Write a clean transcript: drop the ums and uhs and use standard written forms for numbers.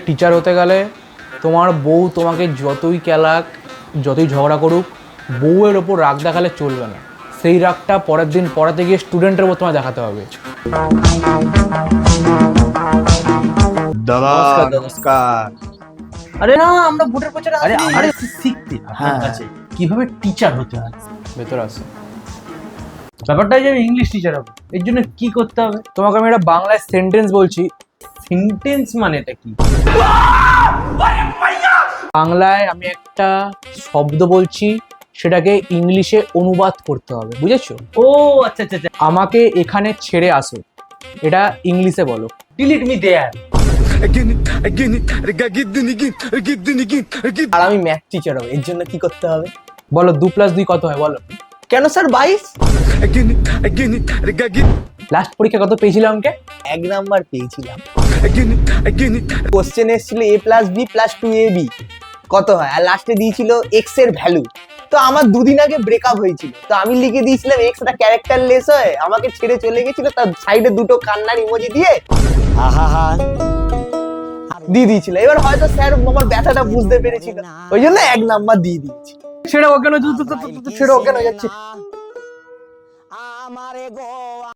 Teacher হতে গেলে তোমার বউ তোমাকে যতই ক্যালাক, যতই ঝগড়া করুক, বউয়ের ওপর রাগ দেখালে চলবে না। সেই রাগটা পরের দিন পড়াতে গিয়ে স্টুডেন্টের ওপর তোমায় দেখাতে হবে। দাদা নমস্কার। আরে না, আমরা ভোটের প্রচারে আরে আসিনি। আরে শিখতে হ্যাঁ। আছে কিভাবে টিচার হতে হয়। ভেতরে আসে ব্যাপারটা যে আমি ইংলিশ টিচার হবো, এর জন্য কি করতে হবে? তোমাকে আমি একটা বাংলায় সেন্টেন্স বলছি, সেন্টেন্স মানে এটা কি? বাংলায় আমি একটা শব্দ বলছি, সেটাকে ইংলিশে অনুবাদ করতে হবে, বুঝেছো? ও আচ্ছা আচ্ছা আচ্ছা, আমাকে এখানে ছেড়ে আসো, এটা ইংলিশে বলো। ডিলিট মি দেয়ার। আর আমি ম্যাথ টিচার হবো, এর জন্য কি করতে হবে? বলো 2+2 কত হয় বলো। কেন স্যার 22? লাস্ট পরীক্ষা কত পেয়েছিলাম অঙ্কে? 1 নাম্বার পেয়েছিলাম। কোশ্চেন এসেছিল a+b+2ab কত হয়, আর লাস্টে দিয়েছিল x এর ভ্যালু। তো আমার দুদিন আগে ব্রেকআপ হয়েছিল, তো আমি লিখে দিয়েছিলাম x টা ক্যারেক্টারলেস হয়, আমাকে ছেড়ে চলে গেছিল, তার সাইডে দুটো কান্নার ইমোজি দিয়ে দিয়ে দিয়েছিল। এবার হয়তো স্যার আমার ব্যথাটা বুঝতে পেরেছিল, ওই জন্য 1 নাম্বার দিয়ে দিয়েছি। ছেড়ে অজ্ঞান হয়ে ছেড়ে অজ্ঞান হয়ে যাচ্ছে।